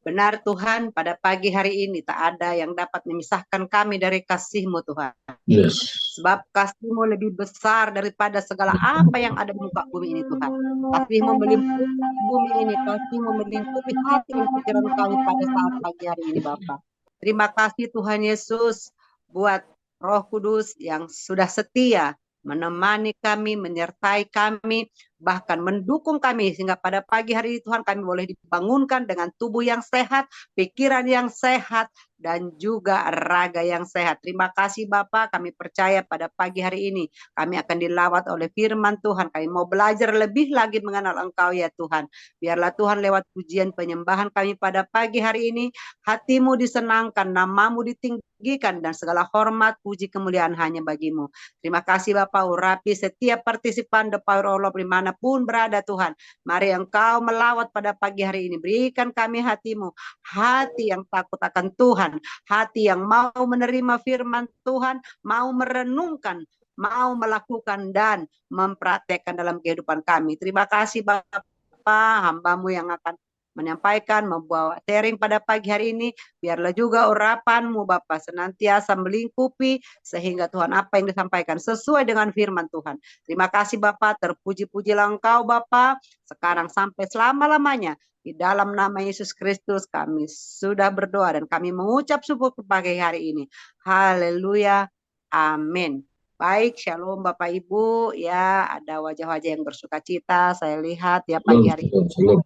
Benar Tuhan, pada pagi hari ini tak ada yang dapat memisahkan kami dari kasih-Mu Tuhan. Yes. Sebab kasih-Mu lebih besar daripada segala apa yang ada di muka bumi ini Tuhan. Kasih-Mu melingkupi bumi ini, kasih-Mu melingkupi hati dan pikiran kami pada saat pagi hari ini Bapa. Terima kasih Tuhan Yesus buat Roh Kudus yang sudah setia menemani kami, menyertai kami, bahkan mendukung kami sehingga pada pagi hari ini Tuhan kami boleh dibangunkan dengan tubuh yang sehat, pikiran yang sehat, dan juga raga yang sehat. Terima kasih Bapak, kami percaya pada pagi hari ini kami akan dilawat oleh firman Tuhan. Kami mau belajar lebih lagi mengenal Engkau ya Tuhan. Biarlah Tuhan lewat pujian penyembahan kami pada pagi hari ini, hatimu disenangkan, namamu ditinggikan, dan segala hormat, puji, kemuliaan hanya bagimu. Terima kasih Bapak, urapi setiap partisipan The Power of Love dimanapun berada Tuhan. Mari Engkau melawat pada pagi hari ini. Berikan kami hatimu, hati yang takut akan Tuhan, hati yang mau menerima firman Tuhan, mau merenungkan, mau melakukan dan mempraktekkan dalam kehidupan kami. Terima kasih Bapak, hamba-Mu yang akan menyampaikan, membawa sharing pada pagi hari ini. Biarlah juga urapan-Mu Bapak senantiasa melingkupi sehingga Tuhan apa yang disampaikan sesuai dengan firman Tuhan. Terima kasih Bapak, terpuji-pujilah Engkau Bapak, sekarang sampai selama-lamanya. Di dalam nama Yesus Kristus kami sudah berdoa dan kami mengucap syukur pagi hari ini. Haleluya. Amin. Baik, shalom Bapak Ibu. Ya, ada wajah-wajah yang bersuka cita. Saya lihat ya pagi hari ini.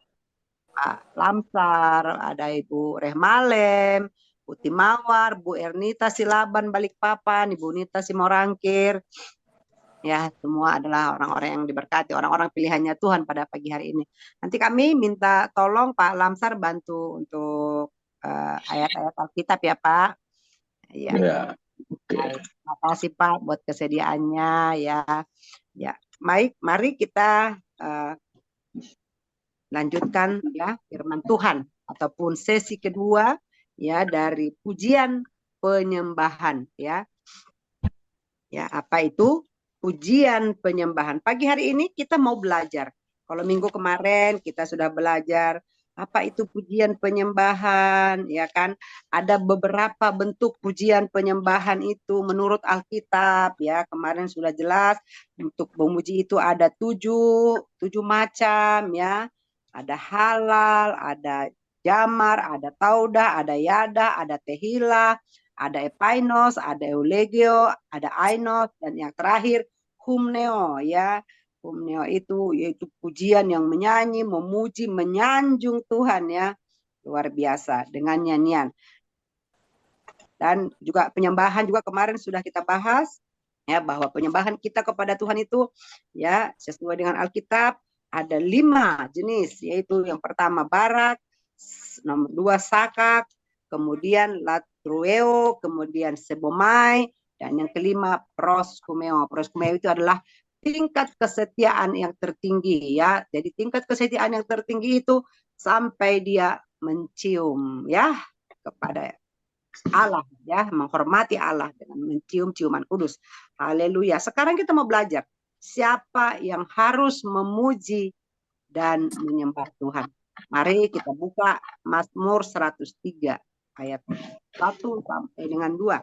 Pak Lamsar, ada Ibu Rehmalem, Bu Timawar, Bu Ernita Silaban Balikpapan, Ibu Nita Simorangkir. Ya, semua adalah orang-orang yang diberkati, orang-orang pilihannya Tuhan pada pagi hari ini. Nanti kami minta tolong Pak Lamsar bantu untuk ayat-ayat Alkitab ya Pak. Ya. Ya. Baik. Terima kasih Pak buat kesediaannya ya. Ya, baik, mari kita lanjutkan ya firman Tuhan ataupun sesi kedua ya dari pujian penyembahan ya. Ya, apa itu? Pujian penyembahan. Pagi hari ini kita mau belajar. Kalau minggu kemarin kita sudah belajar apa itu pujian penyembahan, ya kan? Ada beberapa bentuk pujian penyembahan itu menurut Alkitab, ya. Kemarin sudah jelas untuk memuji itu ada tujuh macam, ya. Ada halal, ada jamar, ada taudah, ada yada, ada tehila, ada epainos, ada eulegio, ada ainos, dan yang terakhir humneo ya. Humneo itu yaitu pujian yang menyanyi, memuji, menyanjung Tuhan ya. Luar biasa dengan nyanyian. Dan juga penyembahan juga kemarin sudah kita bahas ya bahwa penyembahan kita kepada Tuhan itu ya sesuai dengan Alkitab ada 5 jenis, yaitu yang pertama barak, nomor 2 sakak, kemudian latrueo, kemudian sebomai, dan yang kelima proskumeo. Proskumeo itu adalah tingkat kesetiaan yang tertinggi ya. Jadi tingkat kesetiaan yang tertinggi itu sampai dia mencium ya kepada Allah ya, menghormati Allah dengan mencium ciuman kudus. Haleluya. Sekarang kita mau belajar siapa yang harus memuji dan menyembah Tuhan. Mari kita buka Mazmur 103 ayat 1 sampai dengan 2.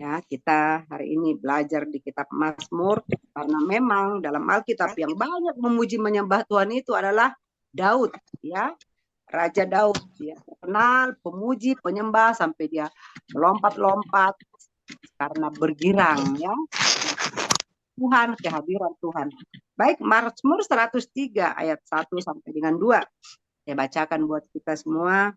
Ya, kita hari ini belajar di kitab Mazmur karena memang dalam Alkitab yang banyak memuji menyembah Tuhan itu adalah Daud, ya. Raja Daud, dia terkenal pemuji, penyembah sampai dia melompat-lompat karena bergirang, ya. Tuhan, kehadiran Tuhan. Baik, Mazmur 103 ayat 1 sampai dengan 2. Saya bacakan buat kita semua.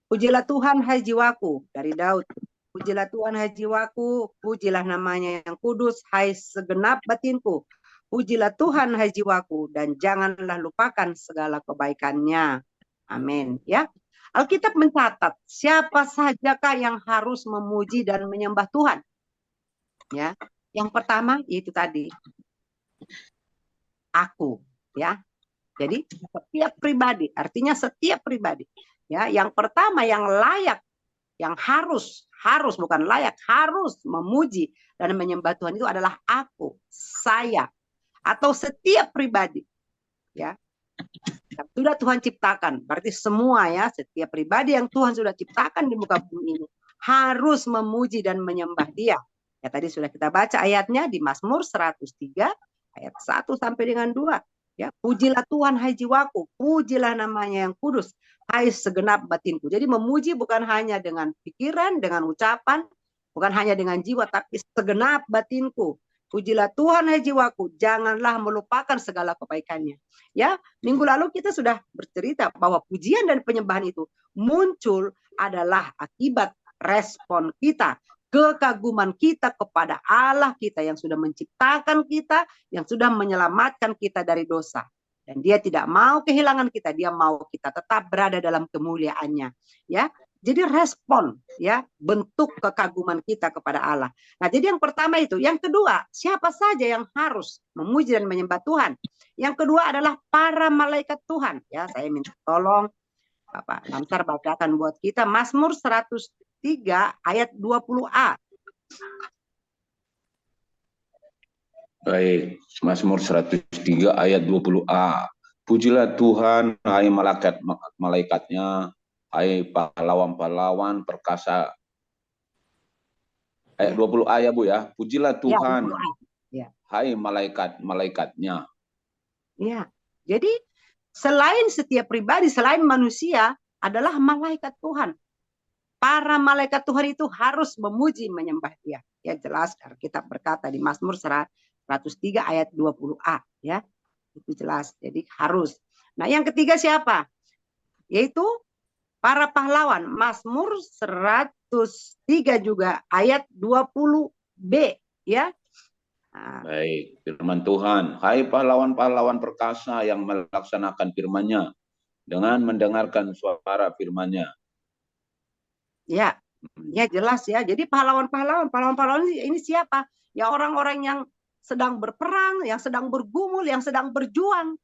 Pujilah Tuhan hai jiwaku, dari Daud. Pujilah Tuhan hai jiwaku, pujilah namanya yang kudus hai segenap batinku. Pujilah Tuhan hai jiwaku dan janganlah lupakan segala kebaikannya. Amin. Ya. Alkitab mencatat siapa sajakah yang harus memuji dan menyembah Tuhan. Ya. Yang pertama itu tadi aku, ya. Jadi setiap pribadi, artinya setiap pribadi. Ya, yang pertama yang layak, yang harus bukan layak, harus memuji dan menyembah Tuhan itu adalah aku, saya, atau setiap pribadi. Ya. Sudah Tuhan ciptakan. Berarti semua ya, setiap pribadi yang Tuhan sudah ciptakan di muka bumi ini harus memuji dan menyembah Dia. Ya tadi sudah kita baca ayatnya di Mazmur 103 ayat 1 sampai dengan 2. Ya, pujilah Tuhan hai jiwaku, pujilah namanya yang kudus, hai segenap batinku. Jadi memuji bukan hanya dengan pikiran, dengan ucapan, bukan hanya dengan jiwa, tapi segenap batinku. Pujilah Tuhan hai jiwaku, janganlah melupakan segala kebaikannya. Ya, minggu lalu kita sudah bercerita bahwa pujian dan penyembahan itu muncul adalah akibat respon kita, kekaguman kita kepada Allah kita yang sudah menciptakan kita, yang sudah menyelamatkan kita dari dosa. Dan Dia tidak mau kehilangan kita, Dia mau kita tetap berada dalam kemuliaannya. Ya, jadi respon, ya, bentuk kekaguman kita kepada Allah. Nah, jadi yang pertama itu. Yang kedua, siapa saja yang harus memuji dan menyembah Tuhan? Yang kedua adalah para malaikat Tuhan. Ya, saya minta tolong Bapak Lamsar bacakan buat kita Mazmur 103 ayat 20a. Baik, Mazmur 103 ayat 20a. Pujilah Tuhan, hai malaikatnya, hai pahlawan-pahlawan perkasa. Ayat 20a ya Bu ya. Pujilah Tuhan, ya, hai malaikatnya. Ya, jadi selain setiap pribadi, selain manusia adalah malaikat Tuhan. Para malaikat Tuhan itu harus memuji menyembah Dia. Ya jelas Alkitab berkata di Mazmur 103 ayat 20a ya. Itu jelas. Jadi harus. Nah, yang ketiga siapa? Yaitu para pahlawan. Mazmur 103 juga ayat 20b ya. Nah. Baik, firman Tuhan. Hai pahlawan-pahlawan perkasa yang melaksanakan firman-Nya dengan mendengarkan suara firman-Nya. Ya, ya jelas ya. Jadi pahlawan-pahlawan ini siapa? Ya orang-orang yang sedang berperang, yang sedang bergumul, yang sedang berjuang.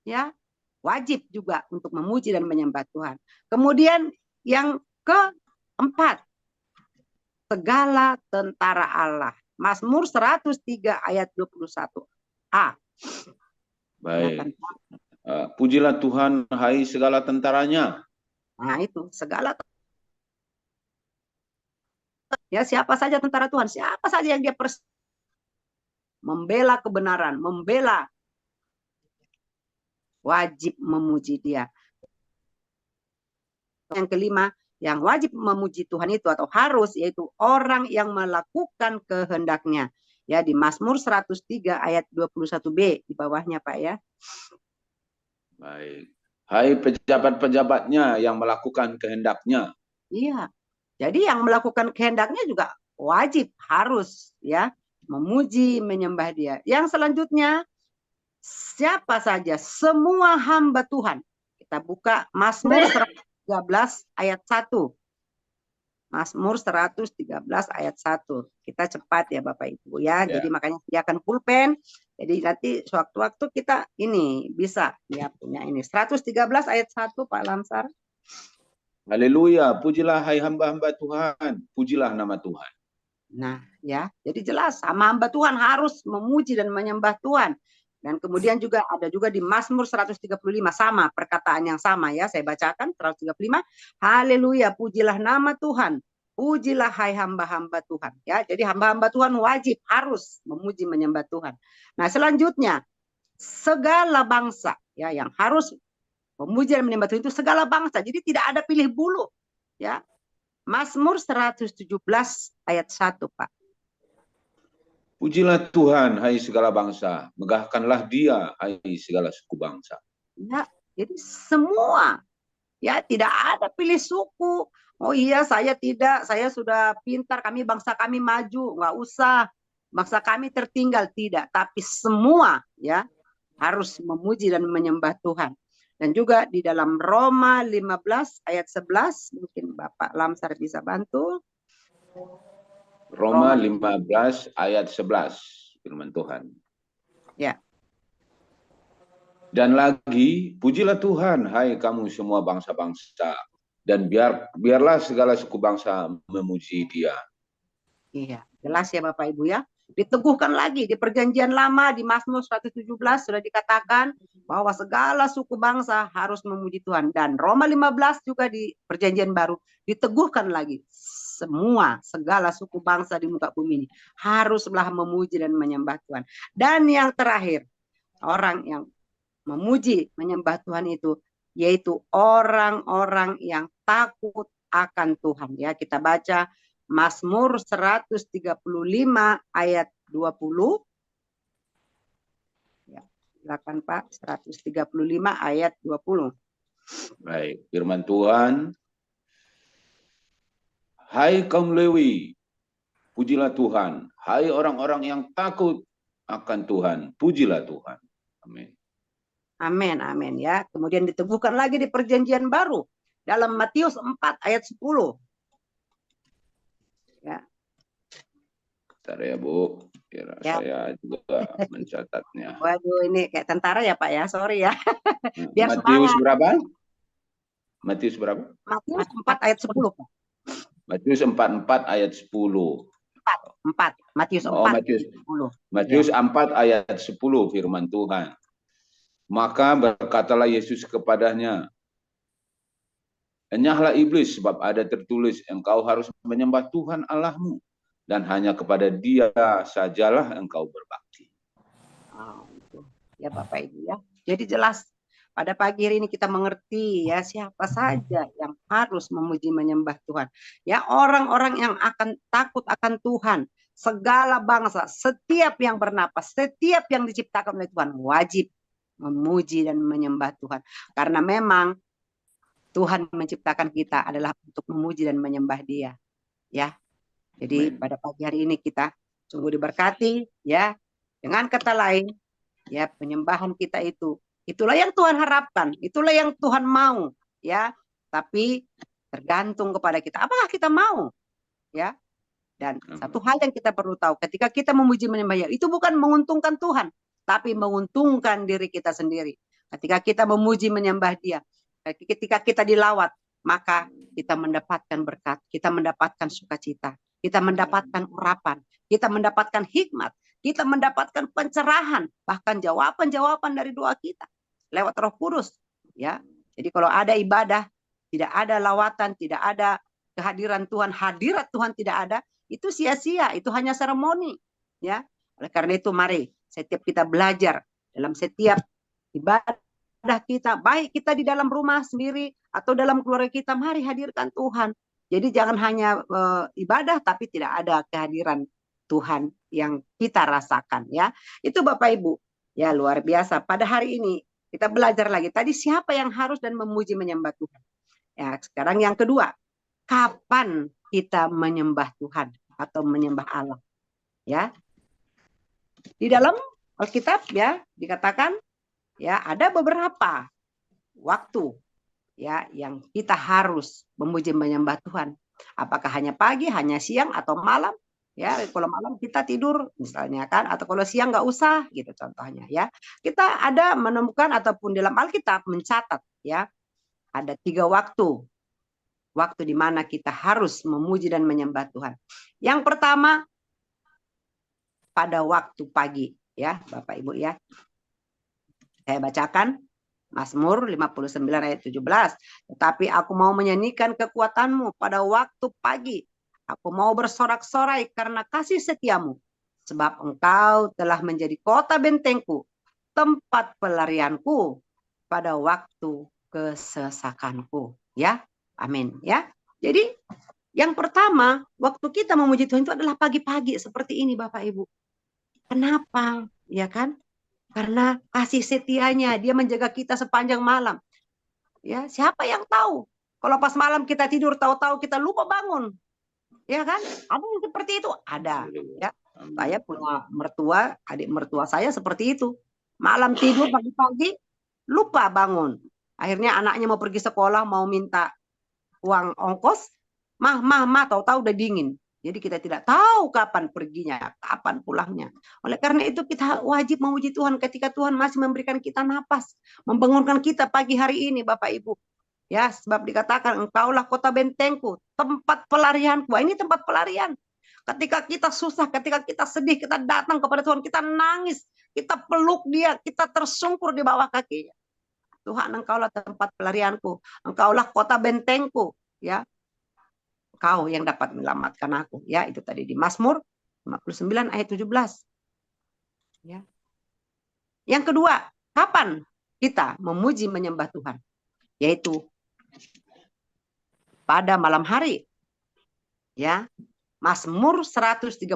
Ya, wajib juga untuk memuji dan menyembah Tuhan. Kemudian yang keempat, segala tentara Allah. Mazmur 103 ayat 21a. Baik. Pujilah Tuhan, hai segala tentaranya. Nah itu, segala ya, siapa saja tentara Tuhan, siapa saja yang dia membela kebenaran, membela, wajib memuji Dia. Yang kelima, yang wajib memuji Tuhan itu atau harus, yaitu orang yang melakukan kehendaknya. Ya, di Mazmur 103 ayat 21b di bawahnya Pak ya. Baik. Hai pejabat-pejabatnya yang melakukan kehendaknya. Iya. Jadi yang melakukan kehendaknya juga wajib, harus ya memuji, menyembah Dia. Yang selanjutnya, siapa saja? Semua hamba Tuhan. Kita buka Mazmur 113 ayat 1. Mazmur 113 ayat 1. Kita cepat ya Bapak Ibu ya. Jadi makanya sediakan pulpen. Jadi nanti sewaktu-waktu kita ini bisa ya punya ini. 113 ayat 1 Pak Lamsar. Haleluya, pujilah hai hamba-hamba Tuhan, pujilah nama Tuhan. Nah, ya, jadi jelas sama hamba Tuhan harus memuji dan menyembah Tuhan. Dan kemudian juga ada juga di Mazmur 135 sama, perkataan yang sama ya, saya bacakan 135. Haleluya, pujilah nama Tuhan. Pujilah hai hamba-hamba Tuhan ya. Jadi hamba-hamba Tuhan wajib harus memuji menyembah Tuhan. Nah, selanjutnya segala bangsa ya yang harus memuji dan menyembah Tuhan itu segala bangsa. Jadi tidak ada pilih bulu. Ya. Mazmur 117 ayat 1, Pak. Pujilah Tuhan, hai segala bangsa. Megahkanlah Dia, hai segala suku bangsa. Ya, jadi semua. Ya, tidak ada pilih suku. Oh iya, saya tidak. Saya sudah pintar. Bangsa kami maju. Nggak usah. Bangsa kami tertinggal. Tidak. Tapi semua ya harus memuji dan menyembah Tuhan. Dan juga di dalam Roma 15 ayat 11, mungkin Bapak Lamsar bisa bantu. Roma 15 ayat 11, firman Tuhan. Ya. Dan lagi, pujilah Tuhan, hai kamu semua bangsa-bangsa, dan biarlah segala suku bangsa memuji Dia. Iya, jelas ya Bapak Ibu ya. Diteguhkan lagi di Perjanjian Lama di Mazmur 117 sudah dikatakan bahwa segala suku bangsa harus memuji Tuhan, dan Roma 15 juga di Perjanjian Baru diteguhkan lagi semua segala suku bangsa di muka bumi ini haruslah memuji dan menyembah Tuhan. Dan yang terakhir, orang yang memuji menyembah Tuhan itu yaitu orang-orang yang takut akan Tuhan. Ya, kita baca Mazmur 135 ayat 20. Ya, silakan Pak, 135 ayat 20. Baik, firman Tuhan. Hai kaum Lewi, pujilah Tuhan. Hai orang-orang yang takut akan Tuhan, pujilah Tuhan. Amin. Amin, amin ya. Kemudian diteguhkan lagi di Perjanjian Baru dalam Matius 4 ayat 10. Ya. Bentar ya Bu, biar Ya. saya juga mencatatnya. Waduh, ini kayak tentara ya Pak ya, sorry ya. Biar Matius semangat. berapa? Matius berapa? Matius 4 ayat 10 Pak. Matius 4 ayat 10. 4. Matius 4 Matius, ayat 10. Matius 4 ayat 10 firman Tuhan. Maka berkatalah Yesus kepadanya, enyahlah iblis, sebab ada tertulis, engkau harus menyembah Tuhan Allahmu, dan hanya kepada Dia sajalah engkau berbakti. Oh, itu. Ya Bapak Ibu ya. Jadi jelas pada pagi hari ini kita mengerti ya siapa saja yang harus memuji menyembah Tuhan. Ya, orang-orang yang akan takut akan Tuhan, segala bangsa, setiap yang bernapas, setiap yang diciptakan oleh Tuhan wajib memuji dan menyembah Tuhan. Karena memang Tuhan menciptakan kita adalah untuk memuji dan menyembah Dia. Ya. Jadi pada pagi hari ini kita sungguh diberkati ya. Dengan kata lain, ya penyembahan kita itulah yang Tuhan harapkan, itulah yang Tuhan mau, ya. Tapi tergantung kepada kita, apakah kita mau, ya. Dan satu hal yang kita perlu tahu, ketika kita memuji menyembah Dia, itu bukan menguntungkan Tuhan, tapi menguntungkan diri kita sendiri. Ketika kita memuji menyembah Dia, ketika kita dilawat, maka kita mendapatkan berkat, kita mendapatkan sukacita, kita mendapatkan urapan, kita mendapatkan hikmat, kita mendapatkan pencerahan, bahkan jawaban-jawaban dari doa kita lewat Roh Kudus, ya. Jadi kalau ada ibadah, tidak ada lawatan, tidak ada kehadiran Tuhan, hadirat Tuhan tidak ada, itu sia-sia, itu hanya seremoni, ya. Oleh karena itu mari setiap kita belajar dalam setiap ibadah kita, baik kita di dalam rumah sendiri atau dalam keluarga kita, mari hadirkan Tuhan. Jadi jangan hanya ibadah tapi tidak ada kehadiran Tuhan yang kita rasakan, ya. Itu Bapak Ibu. Ya, luar biasa. Pada hari ini kita belajar lagi. Tadi siapa yang harus dan memuji menyembah Tuhan? Ya, sekarang yang kedua, kapan kita menyembah Tuhan atau menyembah Allah? Ya. Di dalam Alkitab ya dikatakan ya ada beberapa waktu ya yang kita harus memuji menyembah Tuhan. Apakah hanya pagi, hanya siang atau malam? Ya, kalau malam kita tidur misalnya kan, atau kalau siang nggak usah gitu contohnya ya. Kita ada menemukan ataupun dalam Alkitab mencatat ya ada 3 waktu di mana kita harus memuji dan menyembah Tuhan. Yang pertama pada waktu pagi ya Bapak Ibu ya. Saya bacakan Mazmur 59 ayat 17. Tetapi aku mau menyanyikan kekuatanmu pada waktu pagi. Aku mau bersorak-sorai karena kasih setiamu. Sebab engkau telah menjadi kota bentengku, tempat pelarianku pada waktu kesesakanku. Ya, amin. Ya, jadi yang pertama, waktu kita memuji Tuhan itu adalah pagi-pagi seperti ini Bapak Ibu. Kenapa? Ya kan? Karena kasih setianya, dia menjaga kita sepanjang malam. Ya, siapa yang tahu? Kalau pas malam kita tidur, tahu-tahu kita lupa bangun. Ya kan? Ada yang seperti itu? Ada. Ya. Saya punya mertua, adik mertua saya seperti itu. Malam tidur pagi-pagi, lupa bangun. Akhirnya anaknya mau pergi sekolah, mau minta uang ongkos. Mah, tahu-tahu udah dingin. Jadi kita tidak tahu kapan perginya, kapan pulangnya. Oleh karena itu kita wajib memuji Tuhan ketika Tuhan masih memberikan kita napas, membangunkan kita pagi hari ini Bapak Ibu. Ya, sebab dikatakan engkaulah kota bentengku, tempat pelarianku. Ini tempat pelarian. Ketika kita susah, ketika kita sedih, kita datang kepada Tuhan, kita nangis, kita peluk Dia, kita tersungkur di bawah kakinya. Tuhan, Engkaulah tempat pelarianku, Engkaulah kota bentengku, ya. Engkau yang dapat menyelamatkan aku, ya. Itu tadi di Mazmur 59 ayat 17. Ya. Yang kedua, kapan kita memuji menyembah Tuhan? Yaitu pada malam hari. Ya. Mazmur 134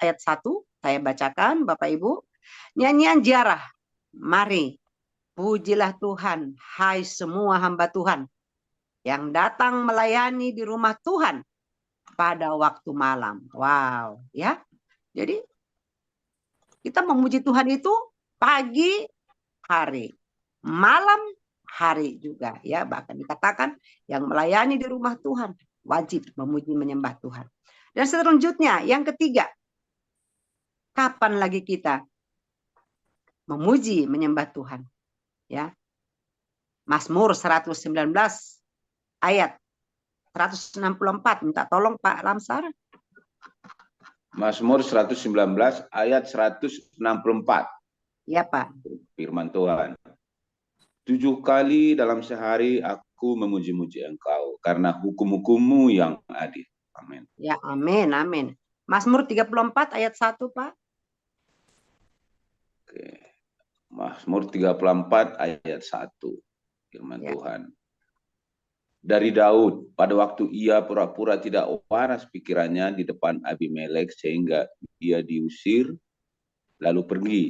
ayat 1 saya bacakan Bapak Ibu. Nyanyian ziarah. Mari pujilah Tuhan, hai semua hamba Tuhan yang datang melayani di rumah Tuhan pada waktu malam. Wow, ya. Jadi kita memuji Tuhan itu pagi hari, malam hari juga, ya. Bahkan dikatakan yang melayani di rumah Tuhan wajib memuji menyembah Tuhan. Dan selanjutnya yang ketiga, kapan lagi kita memuji menyembah Tuhan? Ya. Mazmur 119 ayat 164. Minta tolong Pak Lamsar. Mazmur 119 ayat 164. Ya Pak. Firman Tuhan. 7 kali dalam sehari aku memuji-muji Engkau karena hukum-hukum-Mu yang adil. Amin. Ya, amin, amin. Mazmur 34 ayat 1, Pak. Oke. Mazmur 34 ayat 1. Firman Ya. Tuhan. Dari Daud, pada waktu ia pura-pura tidak waras pikirannya di depan Abimelek sehingga dia diusir lalu pergi.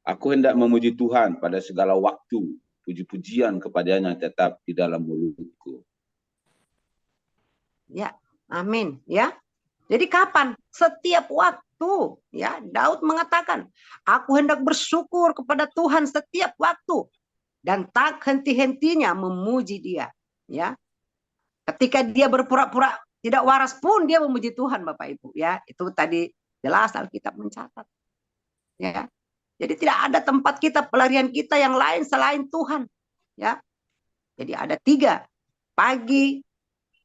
Aku hendak memuji Tuhan pada segala waktu, puji-pujian kepadanya tetap di dalam mulutku. Ya, amin, ya. Jadi kapan? Setiap waktu, ya. Daud mengatakan, aku hendak bersyukur kepada Tuhan setiap waktu dan tak henti-hentinya memuji Dia, ya. Ketika dia berpura-pura tidak waras pun dia memuji Tuhan, Bapak Ibu, ya. Itu tadi jelas Alkitab mencatat. Ya. Jadi tidak ada tempat kita, pelarian kita yang lain selain Tuhan. Ya. Jadi ada 3, pagi,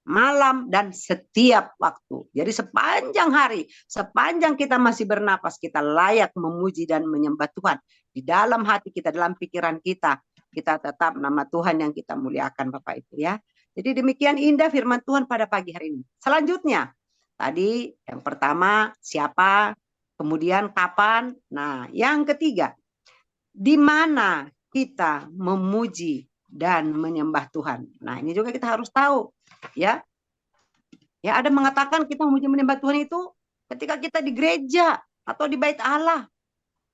malam, dan setiap waktu. Jadi sepanjang hari, sepanjang kita masih bernapas, kita layak memuji dan menyembah Tuhan. Di dalam hati kita, dalam pikiran kita, kita tetap nama Tuhan yang kita muliakan Bapak Ibu, ya. Jadi demikian indah firman Tuhan pada pagi hari ini. Selanjutnya, tadi yang pertama siapa, kemudian kapan. Nah, yang ketiga, di mana kita memuji dan menyembah Tuhan. Nah, ini juga kita harus tahu, ya. Ya, ada mengatakan kita memuji menyembah Tuhan itu ketika kita di gereja atau di bait Allah.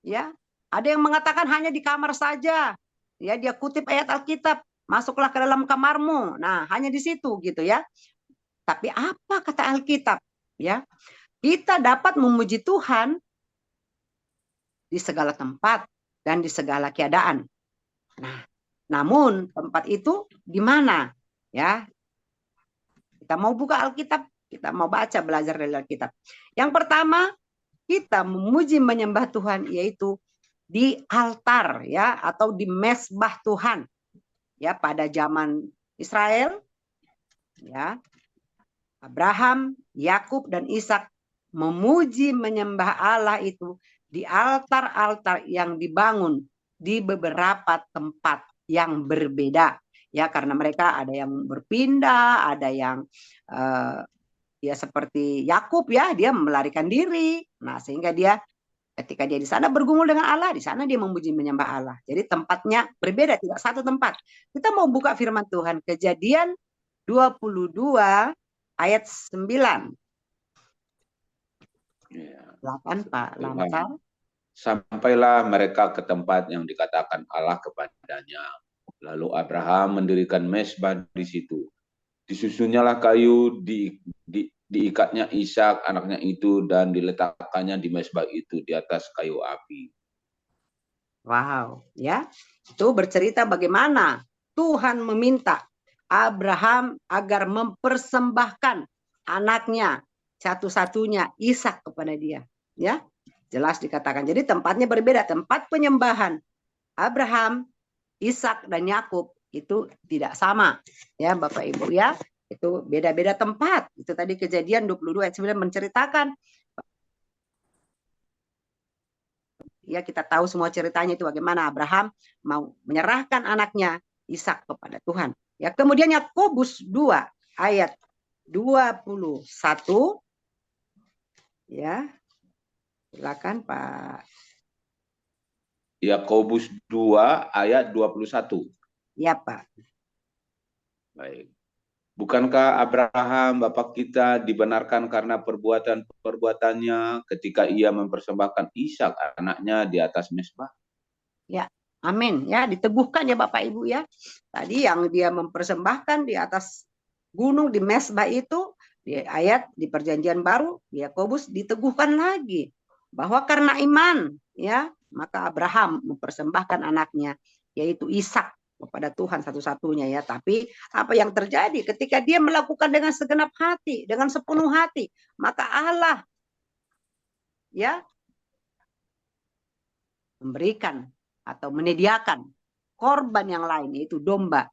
Ya. Ada yang mengatakan hanya di kamar saja. Ya, dia kutip ayat Alkitab, masuklah ke dalam kamarmu. Nah, hanya di situ gitu ya. Tapi apa kata Alkitab? Ya. Kita dapat memuji Tuhan di segala tempat dan di segala keadaan. Nah, namun tempat itu di mana? Ya. Kita mau buka Alkitab, kita mau baca, belajar dari Alkitab. Yang pertama, kita memuji menyembah Tuhan yaitu di altar, ya, atau di mezbah Tuhan. Ya, pada zaman Israel, ya, Abraham, Yakub dan Ishak memuji menyembah Allah itu di altar-altar yang dibangun di beberapa tempat yang berbeda. Ya, karena mereka ada yang berpindah, ada yang ya seperti Yakub, ya, dia melarikan diri. Nah, sehingga dia ketika dia di sana bergumul dengan Allah, di sana dia memuji menyembah Allah. Jadi tempatnya berbeda, tidak satu tempat. Kita mau buka firman Tuhan, Kejadian 22 ayat 9. Ya. 8, Pak Lamsar. Sampailah mereka ke tempat yang dikatakan Allah kepadanya. Lalu Abraham mendirikan mezbah di situ. Disusunyalah kayu, diikatnya Ishak anaknya itu dan diletakkannya di mezbah itu di atas kayu api. Wow, ya. Itu bercerita bagaimana Tuhan meminta Abraham agar mempersembahkan anaknya satu-satunya Ishak kepada dia, ya. Jelas dikatakan. Jadi tempatnya berbeda, tempat penyembahan Abraham, Ishak dan Yakub itu tidak sama, ya Bapak Ibu, ya. Itu beda-beda tempat. Itu tadi Kejadian 22 ayat 9 menceritakan. Ya, kita tahu semua ceritanya itu bagaimana Abraham mau menyerahkan anaknya Ishak kepada Tuhan. Ya, kemudian Yakobus 2 ayat 21. Ya, silakan Pak. Yakobus 2 ayat 21. Ya, Pak. Baik. Bukankah Abraham Bapak kita dibenarkan karena perbuatannya ketika ia mempersembahkan Ishak anaknya di atas mezbah? Ya, amin. Ya, diteguhkan ya Bapak Ibu ya. Tadi yang dia mempersembahkan di atas gunung di mezbah itu di ayat di Perjanjian Baru, di Yakobus diteguhkan lagi bahwa karena iman ya, maka Abraham mempersembahkan anaknya yaitu Ishak kepada Tuhan satu-satunya ya. Tapi apa yang terjadi ketika dia melakukan dengan segenap hati, dengan sepenuh hati, maka Allah ya memberikan atau menyediakan korban yang lain yaitu domba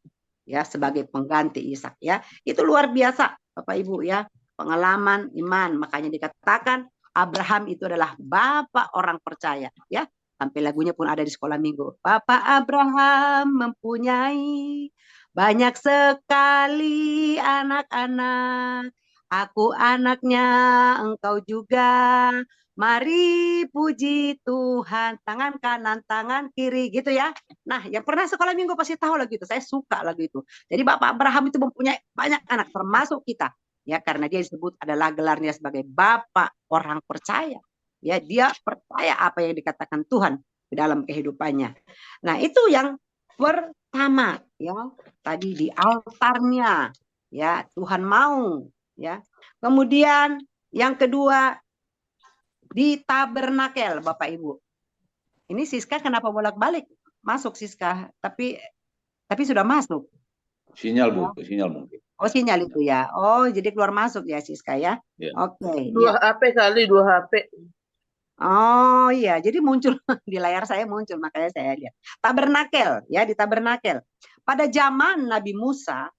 ya sebagai pengganti Ishak ya. Itu luar biasa Bapak Ibu ya, pengalaman iman. Makanya dikatakan Abraham itu adalah bapak orang percaya ya. Sampai lagunya pun ada di sekolah minggu. Bapak Abraham mempunyai banyak sekali anak-anak. Aku anaknya, engkau juga. Mari puji Tuhan. Tangan kanan, tangan kiri gitu ya. Nah, yang pernah sekolah minggu pasti tahu lagu itu. Saya suka lagu itu. Jadi Bapak Abraham itu mempunyai banyak anak, termasuk kita. Ya, karena dia disebut adalah gelarnya sebagai Bapak orang percaya. Ya, dia percaya apa yang dikatakan Tuhan di dalam kehidupannya. Nah, itu yang pertama ya. Tadi di altarnya ya, Tuhan mau ya. Kemudian yang kedua di tabernakel Bapak Ibu. Ini Siska kenapa bolak-balik? Masuk Siska, tapi sudah masuk. Sinyal Bu, sinyal mungkin. Oh, sinyal itu ya. Oh, jadi keluar masuk ya Siska ya. Ya. Oke. Dua HP kali, 2 HP. Oh iya, jadi muncul di layar saya muncul makanya saya lihat. Tabernakel ya, di tabernakel. Pada zaman Nabi Musa,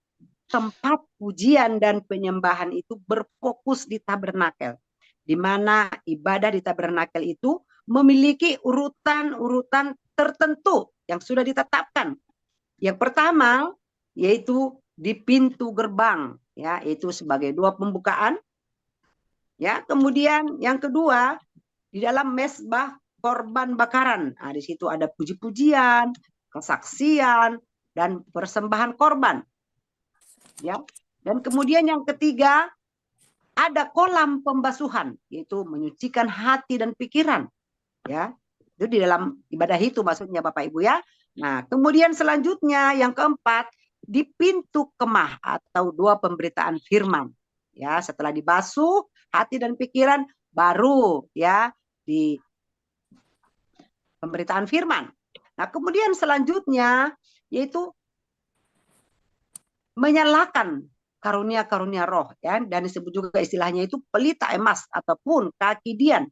tempat pujian dan penyembahan itu berfokus di tabernakel. Di mana ibadah di tabernakel itu memiliki urutan-urutan tertentu yang sudah ditetapkan. Yang pertama yaitu di pintu gerbang ya, itu sebagai dua pembukaan. Ya, kemudian yang kedua di dalam mezbah korban bakaran. Nah, di situ ada puji-pujian, kesaksian dan persembahan korban. Ya. Dan kemudian yang ketiga ada kolam pembasuhan, yaitu menyucikan hati dan pikiran. Ya, itu di dalam ibadah itu maksudnya Bapak Ibu ya. Nah, kemudian selanjutnya yang keempat di pintu kemah atau dua pemberitaan firman. Ya, setelah dibasuh hati dan pikiran baru ya di pemberitaan firman. Nah, kemudian selanjutnya yaitu menyalakan karunia-karunia roh ya, dan disebut juga istilahnya itu pelita emas ataupun kaki dian.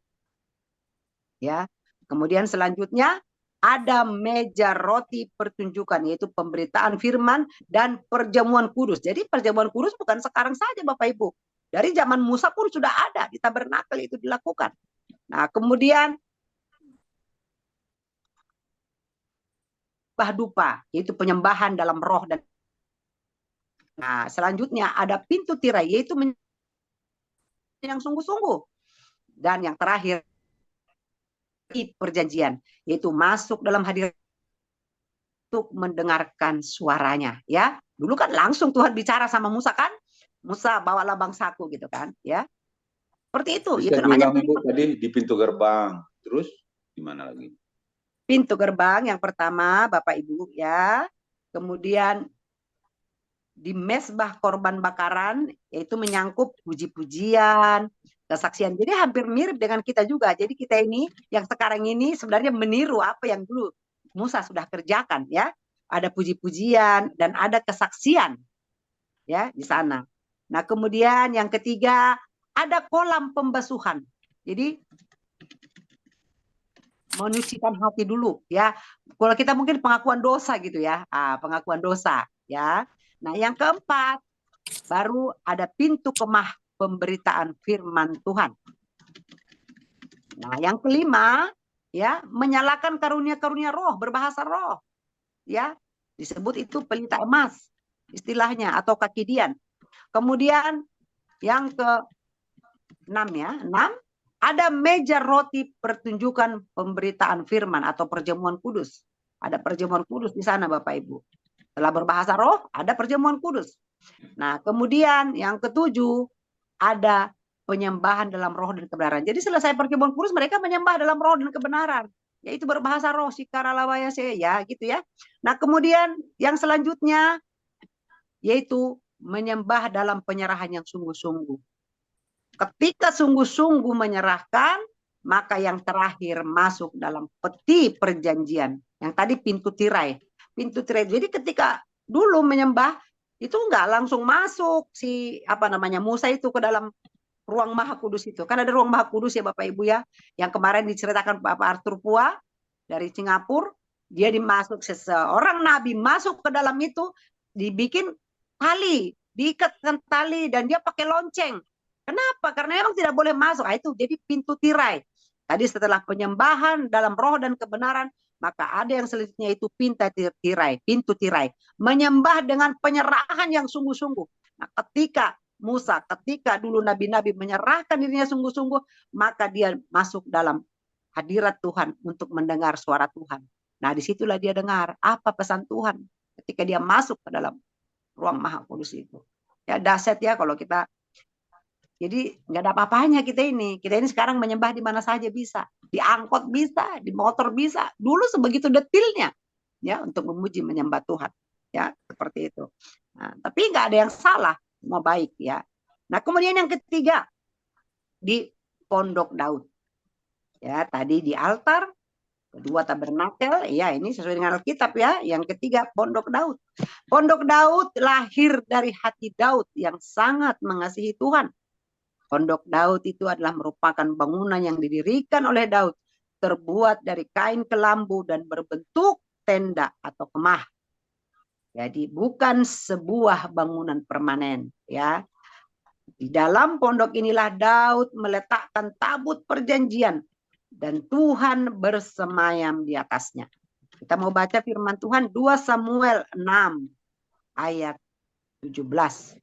Ya. Kemudian selanjutnya ada meja roti pertunjukan yaitu pemberitaan firman dan perjamuan kudus. Jadi perjamuan kudus bukan sekarang saja Bapak Ibu. Dari zaman Musa pun sudah ada di tabernakel itu dilakukan. Nah, kemudian dupa yaitu penyembahan dalam roh dan nah, selanjutnya ada pintu tirai yaitu yang sungguh-sungguh. Dan yang terakhir perjanjian yaitu masuk dalam hadirat untuk mendengarkan suaranya ya. Dulu kan langsung Tuhan bicara sama Musa kan? Musa bawalah bangsaku gitu kan ya. Seperti itu. Bisa itu namanya bilang Ibu tadi di pintu gerbang. Terus di mana lagi? Pintu gerbang yang pertama Bapak Ibu ya. Kemudian di mezbah korban bakaran yaitu menyangkut puji-pujian, kesaksian. Jadi hampir mirip dengan kita juga. Jadi kita ini yang sekarang ini sebenarnya meniru apa yang dulu Musa sudah kerjakan ya. Ada puji-pujian dan ada kesaksian ya di sana. Nah, kemudian yang ketiga ada kolam pembasuhan. Jadi menyucikan hati dulu ya. Kalau kita mungkin pengakuan dosa gitu ya. Pengakuan dosa ya. Nah, yang keempat baru ada pintu kemah pemberitaan firman Tuhan. Nah, yang kelima, ya, menyalakan karunia-karunia roh, berbahasa roh. Ya, disebut itu pelita emas istilahnya atau kakidian. Kemudian yang ke-6 ya, 6 ada meja roti pertunjukan pemberitaan firman atau perjamuan kudus. Ada perjamuan kudus di sana Bapak Ibu. Setelah berbahasa roh, ada perjamuan kudus. Nah, kemudian yang ke-7 ada penyembahan dalam roh dan kebenaran. Jadi selesai perjamuan kudus mereka menyembah dalam roh dan kebenaran. Yaitu berbahasa roh, sikaralawayase, ya gitu ya. Nah, kemudian yang selanjutnya yaitu menyembah dalam penyerahan yang sungguh-sungguh. Ketika sungguh-sungguh menyerahkan, maka yang terakhir masuk dalam peti perjanjian. Yang tadi pintu tirai. Pintu tirai. Jadi ketika dulu menyembah, itu enggak langsung masuk si Musa itu ke dalam ruang Maha Kudus itu. Kan ada ruang Maha Kudus ya Bapak Ibu ya. Yang kemarin diceritakan Bapak Arthur Pua dari Singapura. Dia dimasuk seseorang nabi masuk ke dalam itu, dibikin tali, diikatkan tali dan dia pakai lonceng. Kenapa? Karena memang tidak boleh masuk. Nah, itu jadi pintu tirai. Tadi setelah penyembahan dalam roh dan kebenaran, maka ada yang selanjutnya itu pintu tirai. Menyembah dengan penyerahan yang sungguh-sungguh. Nah, ketika Musa, ketika dulu nabi-nabi menyerahkan dirinya sungguh-sungguh, maka dia masuk dalam hadirat Tuhan untuk mendengar suara Tuhan. Nah, disitulah dia dengar apa pesan Tuhan ketika dia masuk ke dalam ruang Maha Kudus itu. Ya, dahsyat ya kalau kita. Jadi nggak ada apa-apanya kita ini. Kita ini sekarang menyembah di mana saja bisa. Di angkot bisa, di motor bisa. Dulu sebegitu detilnya ya untuk memuji menyembah Tuhan. Ya, seperti itu. Nah, tapi nggak ada yang salah, semua baik ya. Nah, kemudian yang ketiga di Pondok Daud. Ya, tadi di altar, kedua tabernakel, ya ini sesuai dengan Alkitab ya. Yang ketiga Pondok Daud. Pondok Daud lahir dari hati Daud yang sangat mengasihi Tuhan. Pondok Daud itu adalah merupakan bangunan yang didirikan oleh Daud, terbuat dari kain kelambu dan berbentuk tenda atau kemah. Jadi bukan sebuah bangunan permanen ya. Di dalam pondok inilah Daud meletakkan tabut perjanjian dan Tuhan bersemayam di atasnya. Kita mau baca firman Tuhan 2 Samuel 6 ayat 17.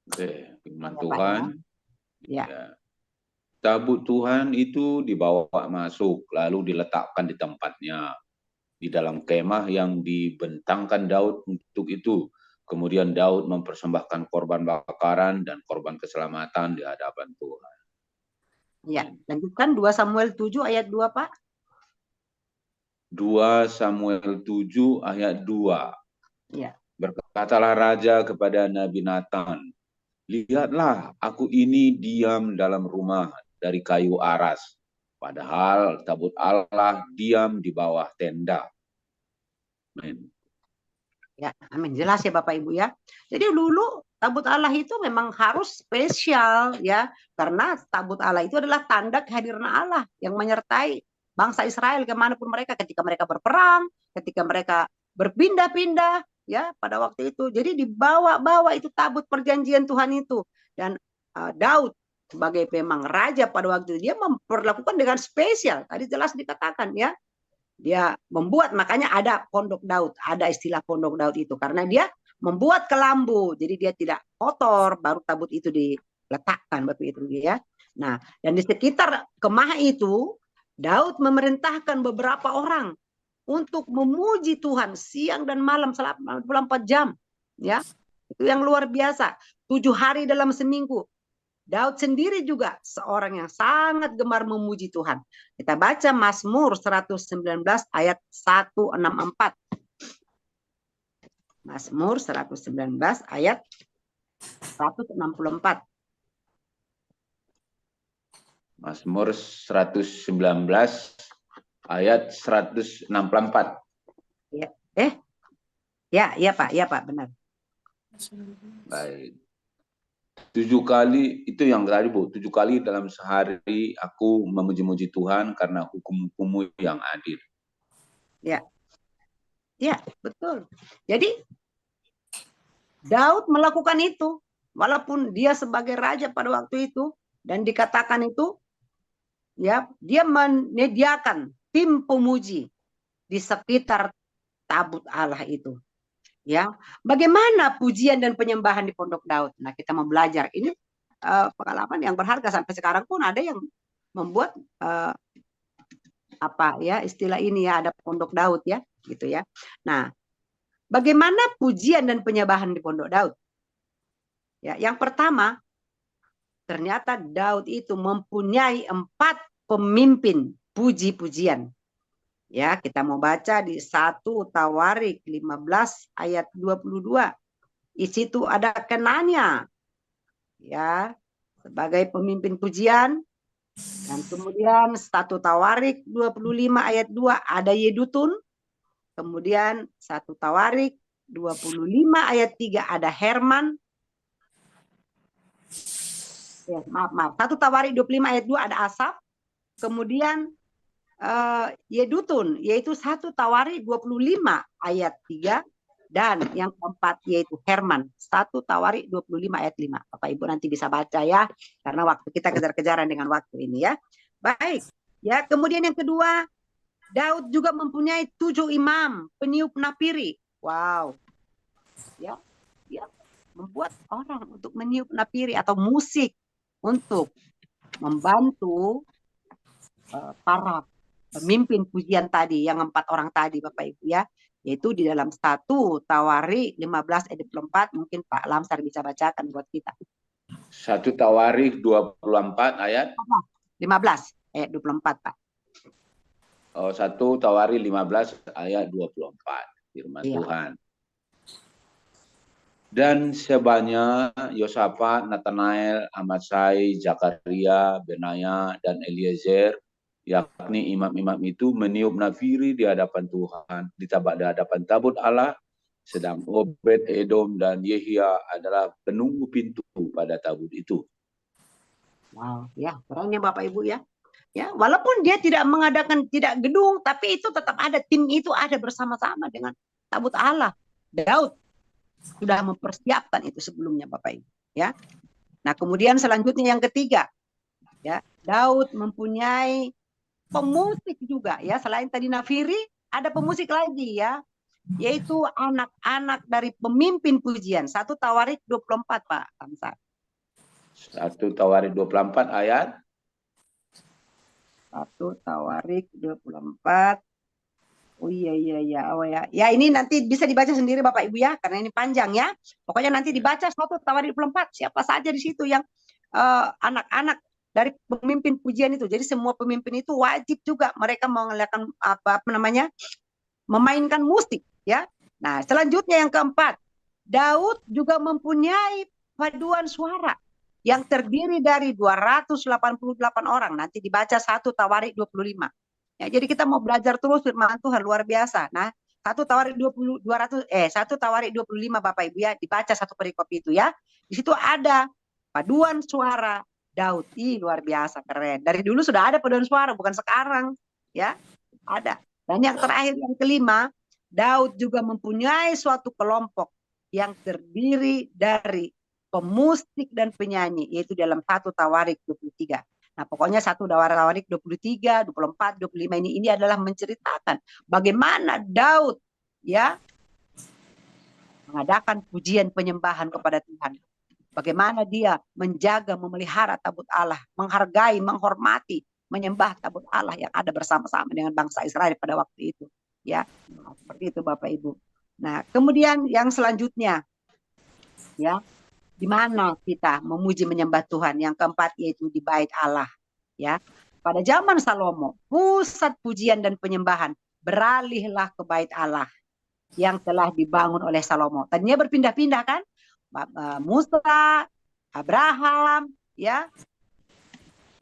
Oke, firman Tuhan. Ya. Ya. Tabut Tuhan itu dibawa masuk, lalu diletakkan di tempatnya, di dalam kemah yang dibentangkan Daud untuk itu. Kemudian Daud mempersembahkan korban bakaran dan korban keselamatan di hadapan Tuhan. Ya, lanjutkan 2 Samuel 7 ayat 2, Pak. 2 Samuel 7 ayat 2. Ya. Berkatalah raja kepada Nabi Nathan, lihatlah, aku ini diam dalam rumah dari kayu aras, padahal tabut Allah diam di bawah tenda. Amin. Ya, amin. Jelas ya Bapak Ibu ya. Jadi dulu tabut Allah itu memang harus spesial ya, karena tabut Allah itu adalah tanda kehadiran Allah yang menyertai bangsa Israel kemanapun mereka, ketika mereka berperang, ketika mereka berpindah-pindah ya pada waktu itu. Jadi dibawa-bawa itu tabut perjanjian Tuhan itu. Dan Daud sebagai memang raja pada waktu itu dia memperlakukan dengan spesial. Tadi jelas dikatakan ya. Dia membuat, makanya ada Pondok Daud, ada istilah Pondok Daud itu karena dia membuat kelambu, jadi dia tidak kotor, baru tabut itu diletakkan Bapak itu ya. Nah, dan di sekitar kemah itu Daud memerintahkan beberapa orang untuk memuji Tuhan siang dan malam selama 24 jam ya. Itu yang luar biasa. 7 hari dalam seminggu. Daud sendiri juga seorang yang sangat gemar memuji Tuhan. Kita baca Mazmur 119 ayat 164. Mazmur 119 ayat 164. Mazmur 119 ayat 164. Ya. Ya Pak, benar. Baik. 7 kali, itu yang tadi Bu, 7 kali dalam sehari aku memuji-muji Tuhan karena hukum-hukum-Mu yang adil. Ya, betul. Jadi Daud melakukan itu, walaupun dia sebagai raja pada waktu itu, dan dikatakan itu, ya, dia menyediakan tim pemuji di sekitar tabut Allah itu. Ya, bagaimana pujian dan penyembahan di Pondok Daud? Nah, kita mau belajar ini pengalaman yang berharga sampai sekarang pun ada yang membuat apa ya istilah ini ya, ada Pondok Daud ya, gitu ya. Nah, bagaimana pujian dan penyembahan di Pondok Daud? Ya, yang pertama, ternyata Daud itu mempunyai 4 pemimpin puji-pujian. Ya, kita mau baca di 1 Tawarik 15 ayat 22. Di situ ada Kenania, ya, sebagai pemimpin pujian. Dan kemudian 1 Tawarik 25 ayat 2 ada Yedutun. Kemudian 1 Tawarik 25 ayat 3 ada Herman. Ya, maaf. 1 Tawarik 25 ayat 2 ada Asaf. Kemudian Yedutun, yaitu 1 Tawarik 25 ayat 3, dan yang keempat yaitu Herman, 1 Tawarik 25 ayat 5. Bapak Ibu nanti bisa baca ya, karena waktu kita kejar-kejaran dengan waktu ini ya. Baik, ya, kemudian yang kedua, Daud juga mempunyai 7 imam peniup napiri. Wow. Ya, dia membuat orang untuk meniup napiri atau musik untuk membantu para pemimpin pujian tadi, yang 4 orang tadi Bapak Ibu ya, yaitu di dalam 1 Tawarik 15 ayat 24, mungkin Pak Lamsar bisa bacakan buat kita. 1 Tawarik 24 ayat 15 ayat 24 Pak. 1 Tawarik 15 ayat 24, firman Iya. Tuhan. Dan sebanyak Yosafat, Nathanael, Amasai, Zakaria, Benaya, dan Eliezer, yakni imam-imam itu meniup nafiri di hadapan Tuhan, di hadapan tabut Allah, sedang Obed Edom dan Yehia adalah penunggu pintu pada tabut itu. Wow, ya, keren ya Bapak Ibu ya. Ya, walaupun dia tidak mengadakan tidak gedung, tapi itu tetap ada, tim itu ada bersama-sama dengan tabut Allah. Daud sudah mempersiapkan itu sebelumnya Bapak Ibu ya. Nah, kemudian selanjutnya yang ketiga, ya, Daud mempunyai pemusik juga ya, selain tadi nafiri ada pemusik lagi ya, yaitu anak-anak dari pemimpin pujian. 1 Tawarik 24 Pak Amsar. 1 Tawarik 24 ayat 1 Tawarik 24. Oh iya. Oh ya. Ya, ini nanti bisa dibaca sendiri Bapak Ibu ya, karena ini panjang ya. Pokoknya nanti dibaca 1 Tawarik 24, siapa saja di situ yang anak-anak dari pemimpin pujian itu. Jadi semua pemimpin itu wajib juga mereka mengeluarkan apa namanya? Memainkan musik ya. Nah, selanjutnya yang keempat, Daud juga mempunyai paduan suara yang terdiri dari 288 orang. Nanti dibaca 1 Tawarik 25. Ya, jadi kita mau belajar terus firman Tuhan luar biasa. Nah, 1 Tawarik 1 Tawarik 25 Bapak Ibu ya, dibaca satu perikop itu ya. Di situ ada paduan suara Daud. Luar biasa keren. Dari dulu sudah ada paduan suara, bukan sekarang ya. Ada. Dan yang terakhir yang kelima, Daud juga mempunyai suatu kelompok yang terdiri dari pemusik dan penyanyi, yaitu dalam 1 Tawarik 23. Nah, pokoknya 1 Tawarik 23, 24, 25 ini adalah menceritakan bagaimana Daud ya mengadakan pujian penyembahan kepada Tuhan. Bagaimana dia menjaga, memelihara tabut Allah, menghargai, menghormati, menyembah tabut Allah yang ada bersama-sama dengan bangsa Israel pada waktu itu. Ya, nah, seperti itu Bapak Ibu. Nah, kemudian yang selanjutnya, ya, di mana kita memuji menyembah Tuhan? Yang keempat yaitu di bait Allah. Ya, pada zaman Salomo, pusat pujian dan penyembahan beralihlah ke bait Allah yang telah dibangun oleh Salomo. Tadinya berpindah-pindah kan? Musa, Abraham, ya,